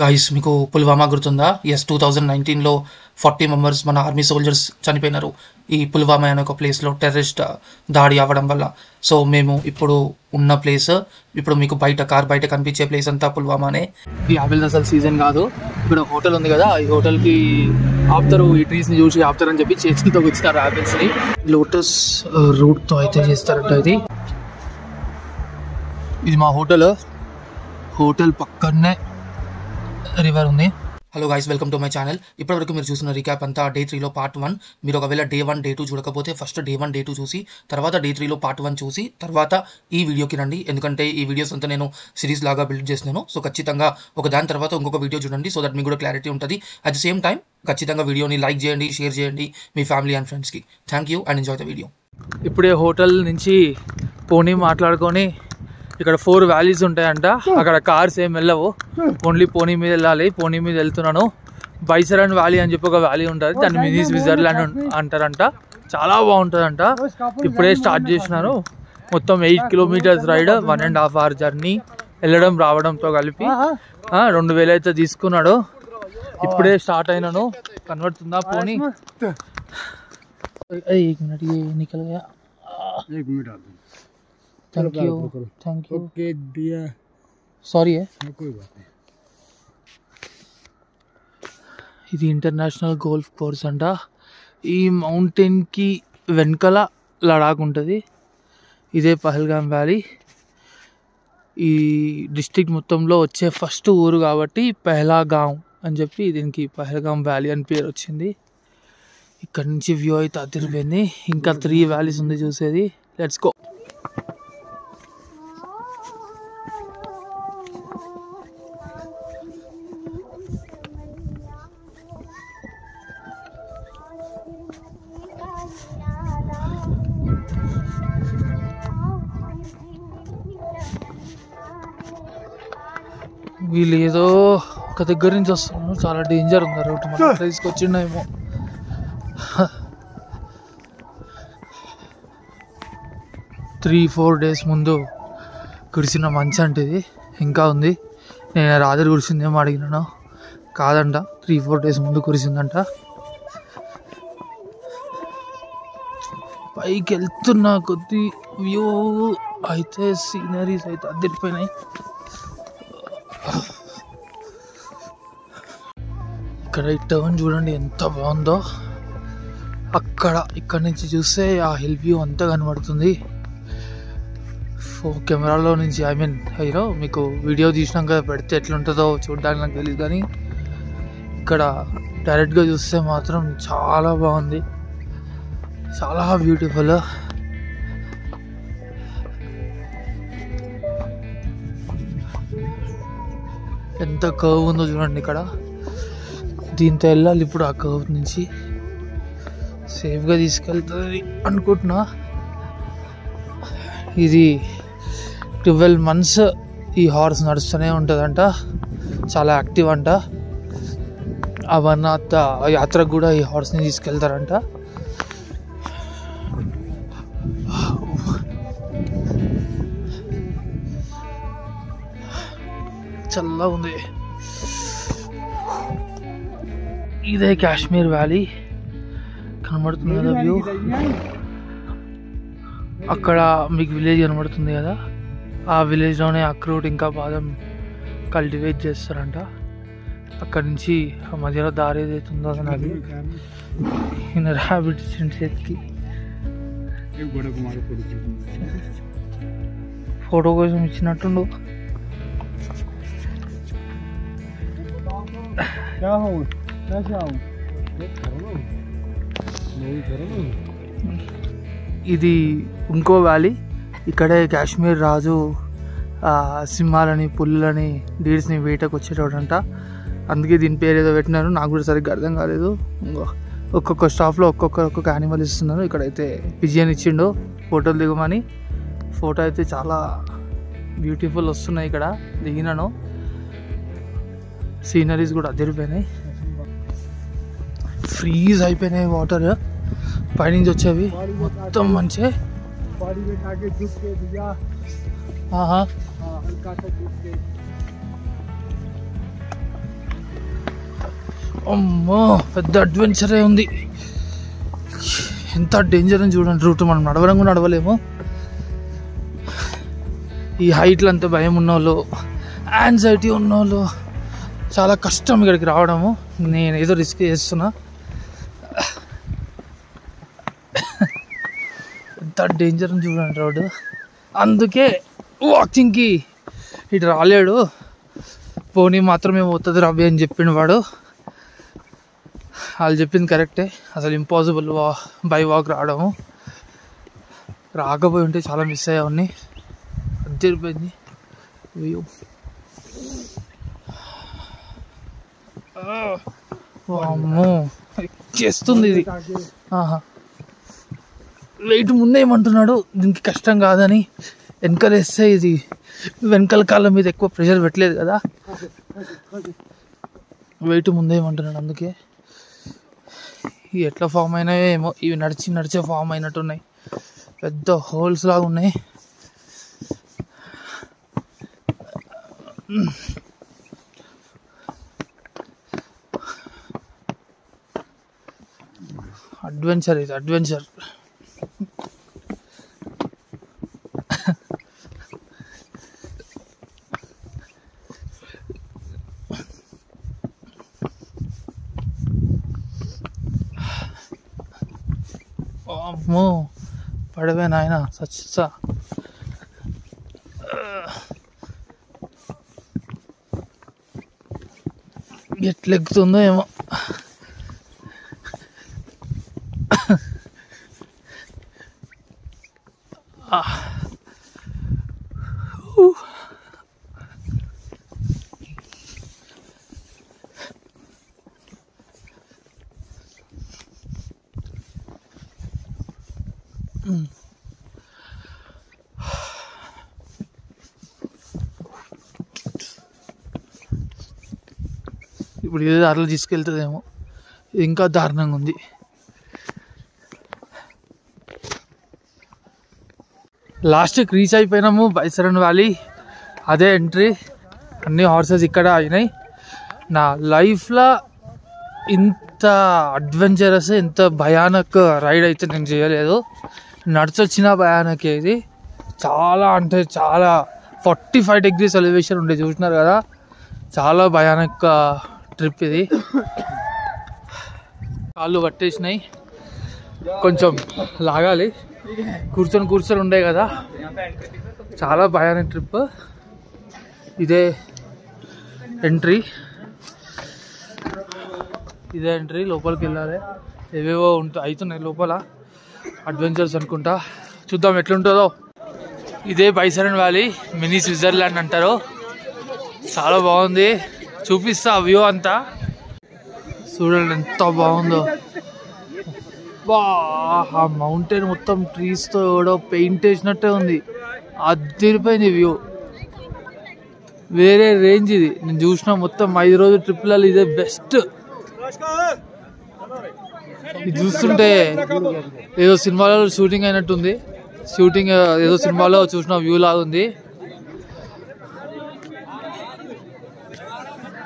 Guys మీకు పుల్వామా గుర్తుందా? Yes 2019లో 40 members మన ఆర్మీ సోల్జర్స్ చనిపోయినారు ఈ పుల్వామా అనే ఒక ప్లేస్లో టెర్రరిస్ట్ దాడి అవ్వడం వల్ల. సో మేము ఇప్పుడు ఉన్న ప్లేస్, ఇప్పుడు మీకు కార్ బయట కనిపించే ప్లేస్ అంతా పుల్వామానే. ఈ ఆపిల్ అసలు సీజన్ కాదు. ఇక్కడ హోటల్ ఉంది కదా, ఈ హోటల్కి ఆపుతారు, ఈ ట్రీస్ని చూసి ఆపుతారు అని చెప్పి చేతితో ఇచ్చినారు ఆపిల్స్ని. లోటస్ రూట్తో అయితే చేస్తారంట. ఇది మా హోటల్ పక్కనే రివర్ ఉంది. Hello guys, welcome to my channel. ఇప్పటివరకు మీరు చూసిన రీక్యాప్ అంతా డే 3లో పార్ట్ 1. మీరు ఒకవేళ డే 1 డే 2 చూడకపోతే ఫస్ట్ డే 1 డే 2 చూసి తర్వాత డే 3లో పార్ట్ 1 చూసి తర్వాత ఈ వీడియోకి రండి. ఎందుకంటే ఈ వీడియోస్ అంతా నేను సిరీస్ లాగా బిల్డ్ చేస్తున్నాను. సో ఖచ్చితంగా ఒక దాని తర్వాత ఇంకొక వీడియో చూడండి, సో దట్ మీకు కూడా క్లారిటీ ఉంటుంది. అట్ ద సేమ్ టైం ఖచ్చితంగా వీడియోని లైక్ చేయండి, షేర్ చేయండి మీ ఫ్యామిలీ అండ్ ఫ్రెండ్స్కి. Thank you and enjoy the video. ఇప్పుడే హోటల్ నుంచి పోనీ మాట్లాడుకొని ఇక్కడ 4 వ్యాలీస్ ఉంటాయంట. అక్కడ కార్స్ ఏం వెళ్ళవు, ఓన్లీ పోనీ మీద వెళ్ళాలి. పోనీ మీద వెళ్తున్నాను. బైసరన్ వ్యాలీ అని చెప్పి ఒక వ్యాలీ ఉంటుంది, దాన్ని మినీ స్విట్జర్లాండ్ అంటారంట. చాలా బాగుంటుందంట. ఇప్పుడే స్టార్ట్ చేసినారు. మొత్తం 8 కిలోమీటర్స్ రైడ్, 1.5 hour జర్నీ, వెళ్ళడం రావడంతో కలిపి 2000 అయితే తీసుకున్నాడు. ఇప్పుడే స్టార్ట్ అయినాను. కనబడుతుందా పోనీ? Thank you okay dear, sorry है. ఇది ఇంటర్నేషనల్ గోల్ఫ్ కోర్స్ అంట. ఈ మౌంటైన్కి వెనకల లడాక్ ఉంటుంది. ఇదే పహల్గామ్ వ్యాలీ. ఈ డిస్ట్రిక్ట్ మొత్తంలో వచ్చే ఫస్ట్ ఊరు కాబట్టి పహల్గామ్ అని చెప్పి దీనికి పహల్గామ్ వ్యాలీ అని పేరు వచ్చింది. ఇక్కడ నుంచి వ్యూ అయితే అదిరిపోయింది. ఇంకా 3 వ్యాలీస్ ఉంది చూసేది. Let's go. వీళ్ళు ఏదో ఒక దగ్గర నుంచి వస్తున్నారు. చాలా డేంజర్ ఉంది రూట్. మనం తీసుకొచ్చిండేమో. 3-4 days ముందు కురిసిన మంచు అంటే ఇది ఇంకా ఉంది. నేను రాత్రి కురిసిందేమో అడిగినాను, కాదంట. 3-4 days ముందు కురిసిందంట. పైకి వెళ్తున్నా కొద్ది వ్యూ అయితే సీనరీస్ అయితే అదిరిపోయినాయి. ఇక్కడ ఈ టర్న్ చూడండి ఎంత బాగుందో. ఇక్కడ నుంచి చూస్తే ఆ హిల్ వ్యూ అంతా కనబడుతుంది. కెమెరాలో నుంచి మీకు వీడియో తీసినాక పెడితే ఎట్లుంటుందో చూడడానికి నాకు తెలియదు, కానీ ఇక్కడ డైరెక్ట్గా చూస్తే మాత్రం చాలా బాగుంది, చాలా బ్యూటిఫుల్. ఎంత కర్వ్ ఉందో చూడండి ఇక్కడ. దీంతో వెళ్ళాలి ఇప్పుడు. ఆ కర్వ్ నుంచి సేఫ్గా తీసుకెళ్తుంది అనుకుంటున్నా. ఇది 12 months ఈ హార్స్ నడుస్తూనే ఉంటుందంట. చాలా యాక్టివ్ అంట. అమర్నాథ్ యాత్రకు కూడా ఈ హార్స్ని తీసుకెళ్తారంట. చల్లగా ఉంది. ఇదే కాశ్మీర్ వ్యాలీ. కనబడుతుంది కదా వ్యూ. అక్కడ మీకు విలేజ్ కనబడుతుంది కదా, ఆ విలేజ్లోనే అక్రూట్ ఇంకా బాదం కల్టివేట్ చేస్తారంట. అక్కడి నుంచి ఆ మధ్యలో దారి ఏదైతుందో అది నాకు ఈయన ర్యాబిట్ ఇచ్చిన చేతికి ఫోటో కోసం ఇచ్చినట్టుండు. ఇది ఇంకో వ్యాలీ. ఇక్కడే కాశ్మీర్ రాజు సింహాలని, పుల్లని, డీర్స్ని వేటకు వచ్చేటోడంట. అందుకే దీని పేరు ఏదో పెట్టినారు, నాకు కూడా సరిగ్గా అర్థం కాలేదు. ఒక్కొక్క స్టాప్లో ఒక్కొక్క యానిమల్ ఇస్తున్నారు. ఇక్కడైతే పిజియన్ ఇచ్చిండు ఫోటోలు దిగమని. ఫోటో అయితే చాలా బ్యూటిఫుల్ వస్తున్నాయి. ఇక్కడ దిగినాను. సీనరీస్ కూడా అదిరిపోయినాయి. ఫ్రీజ్ అయిపోయినాయి వాటర్ పైనుంచి వచ్చేవి మొత్తం మంచి. అమ్మో పెద్ద అడ్వెంచరే ఉంది. ఎంత డేంజర్ అని చూడండి. రూట్ మనం నడవడం కూడా నడవలేము. ఈ హైట్లు అంతా భయం ఉన్నోళ్ళు, యాంగ్జైటీ ఉన్నోళ్ళు చాలా కష్టం ఇక్కడికి రావడము. నేను ఏదో రిస్క్ చేస్తున్నా. ఎంత డేంజర్ అని చూడండి రోడ్డు. అందుకే వాకింగ్కి ఇటు రాలేడు. పోనీ మాత్రమే పోతుంది రవి అని చెప్పిండు వాడు. వాళ్ళు చెప్పింది కరెక్టే. అసలు ఇంపాసిబుల్ బై వాక్ రావడము. రాకపోయి ఉంటే చాలా మిస్ అయ్యావన్నీ. అద్దరిపోయింది వ్యూ. అమ్మో చేస్తుంది ఇది. వెయిట్ ముందే ఏమంటున్నాడు దీనికి కష్టం కాదని. వెనకలేస్తే ఇది వెనకాల కాళ్ళ మీద ఎక్కువ ప్రెషర్ పెట్టలేదు కదా. వెయిట్ ముందే ఏమంటున్నాడు. అందుకే ఇవి ఎట్లా ఫామ్ అయినాయో ఏమో. ఇవి నడిచే ఫామ్ అయినట్టున్నాయి. పెద్ద హోల్స్ లాగా ఉన్నాయి. అడ్వెంచర్ ఇది అడ్వెంచర్. అమ్మో పడవే నాయన సచ్చా. ఎట్లెక్కుతుందో ఏమో. ఇప్పుడు ఏదో దారిలో తీసుకెళ్తుందేమో. ఇంకా దారుణంగా ఉంది. లాస్ట్కి రీచ్ అయిపోయినాము బైసరన్ వ్యాలీ. అదే ఎంట్రీ. అన్ని హార్సెస్ ఇక్కడ అయినాయి. నా లైఫ్లో ఇంత అడ్వెంచరస్ ఇంత భయానక రైడ్ అయితే నేను చేయలేదు. నడిచొచ్చిన భయానకే ఇది. చాలా అంటే చాలా 45 degrees ఎలివేషన్ ఉండే చూసినారు కదా. చాలా భయానక ట్రిప్ ఇది. కాళ్ళు పట్టేసినాయి. కొంచెం లాగాలి. కూర్చొని ఉండే కదా. చాలా భయానక ట్రిప్. ఇదే ఎంట్రీ. లోపలికి వెళ్ళాలి. ఏవేవో అవుతున్నాయి లోపల అడ్వెంచర్స్ అనుకుంటా. చూద్దాం ఎట్లుంటుందో. ఇదే బైసరన్ వ్యాలీ. మినీ స్విట్జర్లాండ్ అంటారు. చాలా బాగుంది. చూపిస్తా వ్యూ అంతా. చూడండి ఎంత బాగుందో. ఆ మౌంటైన్ మొత్తం ట్రీస్తో కూడా పెయింట్ వేసినట్టే ఉంది. అదిరిపోయింది వ్యూ. వేరే రేంజ్ ఇది. నేను చూసిన మొత్తం 5 రోజుల ట్రిప్లలో ఇదే బెస్ట్. ఇది చూస్తుంటే ఏదో సినిమాలో షూటింగ్ అయినట్టుంది. షూటింగ్ ఏదో సినిమాలో చూసిన వ్యూ లాగా ఉంది.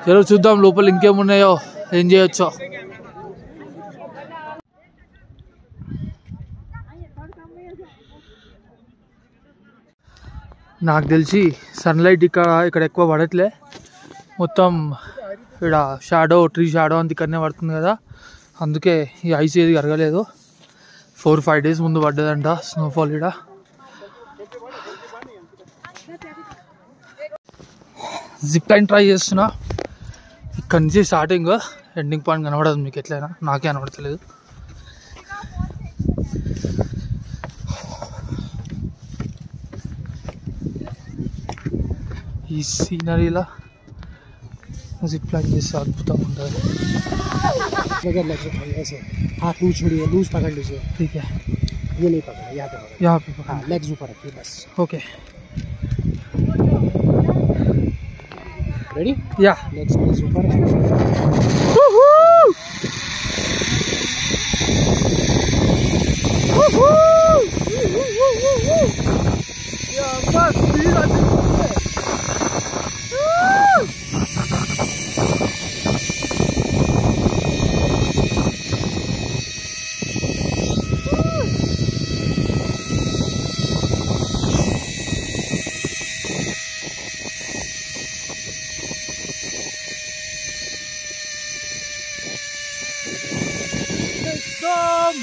చలో చూద్దాం లోపల ఇంకేమున్నాయో, ఏం చేయొచ్చో. నాకు తెలిసి సన్లైట్ ఇక్కడ ఎక్కువ పడట్లే. మొత్తం ఇక్కడ ట్రీ షాడో అంత ఇక్కడనే పడుతుంది కదా. అందుకే ఈ ఐస్ ఏది కరగలేదు. 4-5 days ముందు పడ్డదంట స్నోఫాల్. ఇక్కడ జిప్ లైన్ ట్రై చేస్తున్నా. ఇక్కడ నుంచి స్టార్టింగ్ ఎండింగ్ పాయింట్ కనబడదు మీకు ఎట్లయినా. నాకే కనబడతలేదు. ఈ సీనరీలా జిప్ लाइन जैसे अद्भुत होता है। बगैर लेग ऐसे हाथ लूज छोड़िए, लूज पकड़ लीजिए। ठीक है, ये नहीं पकड़ा, यहाँ पे पकड़ा, यहाँ पे पकड़ा। हाँ, लेग्स ऊपर रखिए बस। Okay, ready? या लेग्स प्लीज ऊपर। बस ఖతం.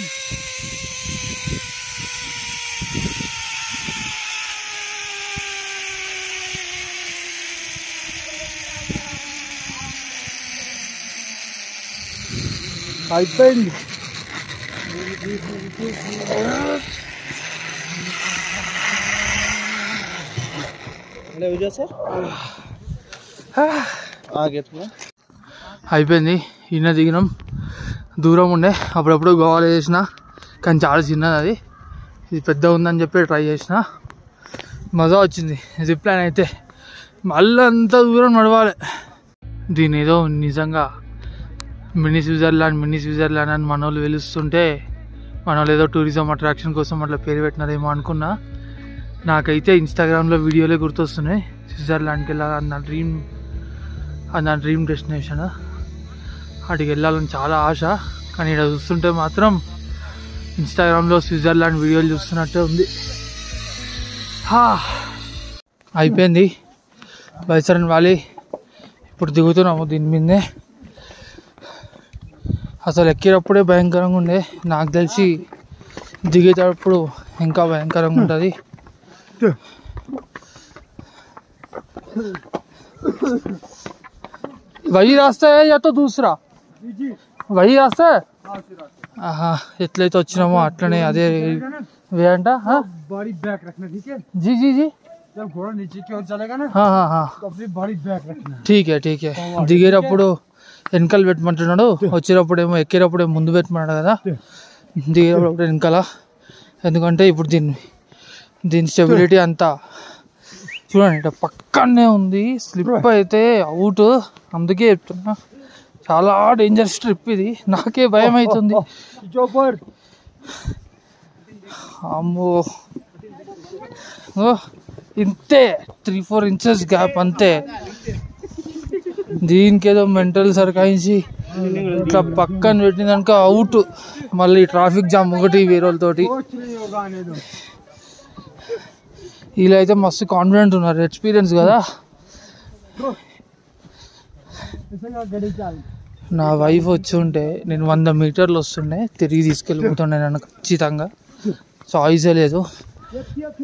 అయిపోయింది. అయిపోయింది. ఇన్న దిగినాం. దూరం ఉండే అప్పుడప్పుడు గోవాలో చేసిన, కానీ చాలా చిన్నది అది. ఇది పెద్ద ఉందని చెప్పి ట్రై చేసిన, మజా వచ్చింది. జిప్ లైన్ అయితే మళ్ళీ అంత దూరం నడవాలి. దీని ఏదో నిజంగా మినీ స్విట్జర్లాండ్ అని మన వాళ్ళు వెలుస్తుంటే మన వాళ్ళు ఏదో టూరిజం అట్రాక్షన్ కోసం అట్లా పేరు పెట్టినారేమో అనుకున్నా. నాకైతే ఇన్స్టాగ్రామ్లో వీడియోలే గుర్తొస్తున్నాయి. స్విట్జర్లాండ్కి వెళ్ళాలి నా డ్రీమ్ డెస్టినేషన్. అటుకి వెళ్ళాలని చాలా ఆశ, కానీ ఇక్కడ చూస్తుంటే మాత్రం ఇన్స్టాగ్రామ్లో స్విట్జర్లాండ్ వీడియోలు చూస్తున్నట్టే ఉంది. అయిపోయింది బైసరన్ వ్యాలీ. ఇప్పుడు దిగుతున్నాము దీని మీదే. అసలు ఎక్కేటప్పుడే భయంకరంగా ఉండే, నాకు తెలిసి దిగేటప్పుడు ఇంకా భయంకరంగా ఉంటుంది. वही रास्ता है या तो दूसरा? वही रास्ता है. ఎట్లయితే వచ్చినామో అట్లనే అదే వే అంట. बॉडी बैक रखना, ठीक है? जी जी जी. जब घोड़ा नीचे की ओर चलेगा ना, हाँ हाँ हाँ, तो अपनी बॉडी बैक रखना. ठीक है ठीक है. దిగేటప్పుడు వెనకాల పెట్టమంటున్నాడు, వచ్చేటప్పుడు ఏమో ఎక్కేటప్పుడు ఏమో ముందు పెట్టమన్నాడు కదా. దిగేటప్పుడు వెనకాల, ఎందుకంటే ఇప్పుడు దీని స్టెబిలిటీ అంతా చూడండి ఇట్లా పక్కనే ఉంది. స్లిప్ అయితే అవుట్. అందుకే చెప్తున్నా చాలా డేంజరస్ ట్రిప్ ఇది. నాకే భయం అవుతుంది. అమ్మో, ఇంతే 3-4 ఇంచెస్ గ్యాప్ అంతే. దీనికి ఏదో మెంటల్ సర్కాయించి ఇట్లా పక్కన పెట్టిందనుకో అవుట్. మళ్ళీ ట్రాఫిక్ జామ్ ఒకటి వేరే వాళ్ళతోటి. వీళ్ళు అయితే మస్తు కాన్ఫిడెంట్ ఉన్నారు, ఎక్స్పీరియన్స్ కదా. నా వైఫ్ వచ్చి ఉంటే నేను 100 మీటర్లు వస్తుండే, తిరిగి తీసుకెళ్ళిపోతుండే నన్ను ఖచ్చితంగా. చాయిసే లేదు.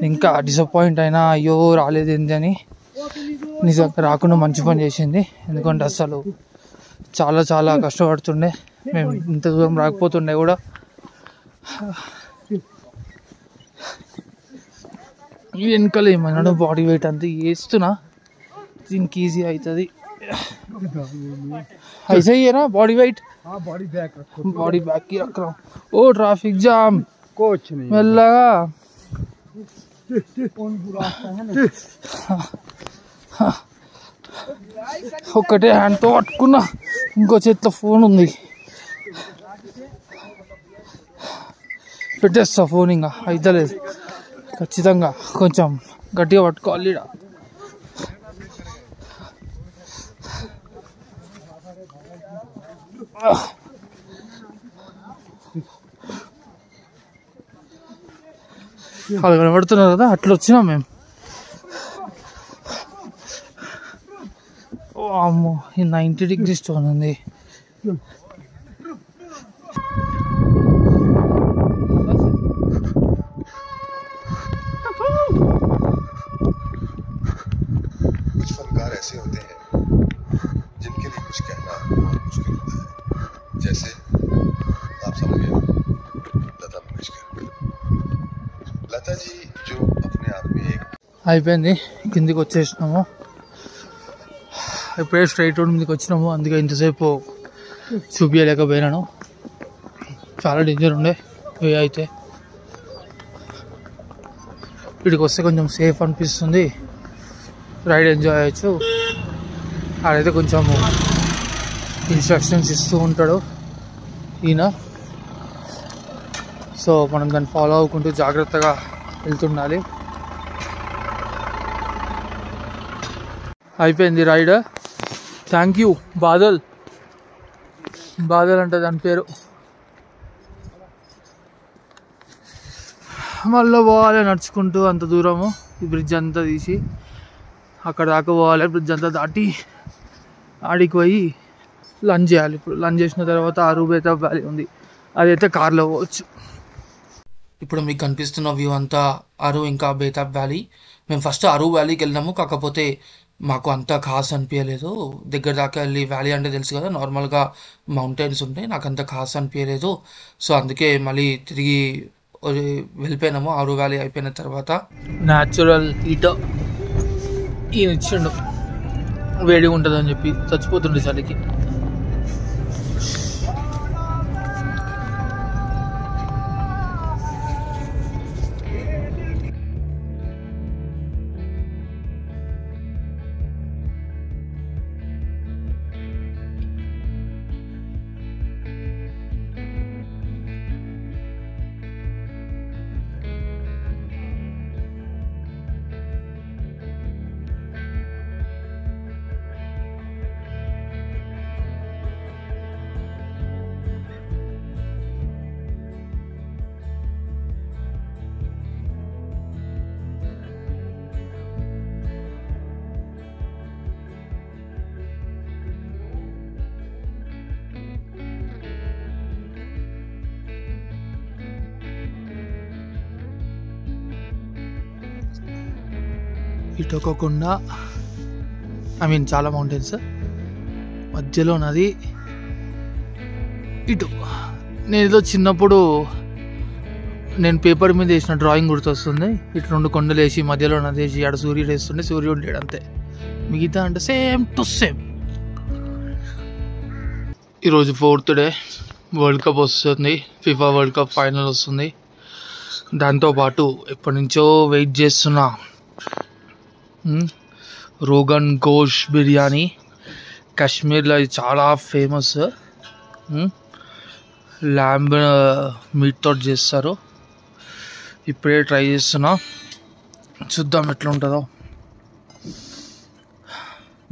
ఇంకా డిసప్పాయింట్ అయినా అయ్యో రాలేదు ఏంటి అని. నిజంగా రాకుండా మంచి పని చేసింది, ఎందుకంటే అసలు చాలా చాలా కష్టపడుతుండే. మేము ఇంత దూరం రాకపోతుండే కూడా. వెనకాల ఏమన్నాడు బాడీ వెయిట్ అంతా వేస్తున్నా, దీనికి ఈజీ అవుతుంది. ऐसा ही है ना बॉडी वेट. हाँ बॉडी बैक की रख रहा हूँ. ओ ट्रैफिक जाम कुछ नहीं मिल लगा. ఒకటే హ్యాండ్తో పట్టుకున్నా, ఇంకో చేతిలో ఫోన్ ఉంది. పెట్టేస్తా ఫోన్, ఇంకా అయితలేదు. ఖచ్చితంగా కొంచెం గట్టిగా పట్టుకోవాలి. అది కనబడుతున్నారు కదా, అట్లా వచ్చినాం మేము. అమ్మో, ఈ 90 డిగ్రీ స్టోన్ ఉంది. कुछ फनकार ऐसे होते हैं जिनके लिए कुछ कहना बहुत मुश्किल होता है. जैसे आप समझ गए, लता मंगेशकर. लता जी जो अपने आप में एक. అయిపోయింది, కిందికి వచ్చేసినాము. ఇప్పుడే స్ట్రైట్ రోడ్ మీదకి వచ్చినాము, అందుకే ఇంతసేపు చూపించలేకపోయినాను. చాలా డేంజర్ ఉండే వే అయితే. ఇక్కడికి వస్తే కొంచెం సేఫ్ అనిపిస్తుంది, రైడ్ ఎంజాయ్ చేయొచ్చు. ఆడైతే కొంచెం ఇన్స్ట్రక్షన్స్ ఇస్తూ ఉంటాడు ఈయన. సో మనం దాన్ని ఫాలో అవ్వకుంటూ జాగ్రత్తగా వెళ్తుండాలి. అయిపోయింది రైడ్. థ్యాంక్ యూ బాదల్ అంటే దాని పేరు. మళ్ళీ పోవాలి నడుచుకుంటూ అంత దూరము. ఈ బ్రిడ్జ్ అంతా తీసి అక్కడ దాకా పోవాలి. బ్రిడ్జ్ అంతా దాటి ఆడికి పోయి లంచ్ చేయాలి. ఇప్పుడు లంచ్ చేసిన తర్వాత అరుబేతా వ్యాలీ ఉంది, అదైతే కార్లో పోవచ్చు. ఇప్పుడు మీకు కనిపిస్తున్న వ్యూ అంతా అరు ఇంకా బేతాబ్ వ్యాలీ. మేము ఫస్ట్ అరు వ్యాలీకి వెళ్ళినాము, కాకపోతే మాకు అంత ఖాస్ అనిపించలేదు. దగ్గర దాకా వెళ్ళి వ్యాలీ అంటే తెలుసు కదా, నార్మల్గా మౌంటైన్స్ ఉంటాయి, నాకు అంత ఖాస్ అనిపించలేదు. సో అందుకే మళ్ళీ తిరిగి వెళ్ళిపోయినాము అరు వ్యాలీ అయిపోయిన తర్వాత. న్యాచురల్ హీట్ ఈయన ఇచ్చిండు, వేడిగా ఉంటుందని చెప్పి చచ్చిపోతుండే చలికి. ఇటు ఒక కొండ, చాలా మౌంటైన్స్, మధ్యలో నది. ఇటు నేను ఏదో చిన్నప్పుడు నేను పేపర్ మీద వేసిన డ్రాయింగ్ గుర్తొస్తుంది. ఇటు 2 కొండలు వేసి మధ్యలో నది వేసి ఆడ సూర్యుడు వేస్తుండే, సూర్యుడు లేడు అంతే, మిగతా అంటే సేమ్ టు సేమ్. ఈరోజు 4th డే, వరల్డ్ కప్ వస్తుంది, ఫిఫా వరల్డ్ కప్ ఫైనల్ వస్తుంది. దాంతోపాటు ఎప్పటి నుంచో వెయిట్ చేస్తున్నా రోగన్ గోష్ బిర్యానీ. కాశ్మీర్లో ఇది చాలా ఫేమస్. ల్యాంబ్ మీట్తో చేస్తారు. ఇప్పుడే ట్రై చేస్తున్నా, చూద్దాం ఎట్లా ఉంటుందో.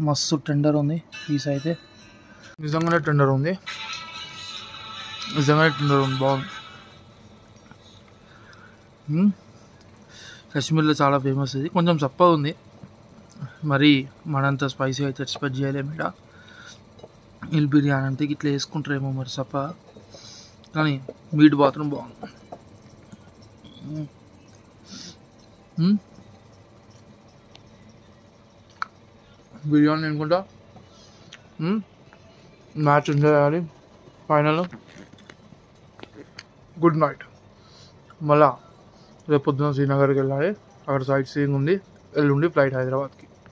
మస్తు టెండర్ ఉంది పీస్ అయితే, నిజంగానే టెండర్ ఉంది, బాగుంది. కాశ్మీర్లో చాలా ఫేమస్ ఇది. కొంచెం చప్పగా ఉంది, మరి మనంత స్పైసీ అయితే ఎక్స్పెక్ట్ చేయలేము. ఇక్కడ మిల్ బిర్యానీ అంటే ఇట్లా వేసుకుంటారేమో మరి సప్ప, కానీ మీట్ మాత్రం బాగుంది. బిర్యానీ అనుకుంటా. మ్యాచ్ ఎంజాయ్ చేయాలి, ఫైనల్. Good night. మళ్ళా రేపు పొద్దున శ్రీనగర్కి వెళ్ళాలి, అక్కడ సైట్ సీయింగ్ ఉంది, ఎల్లుండి ఫ్లైట్ హైదరాబాద్కి.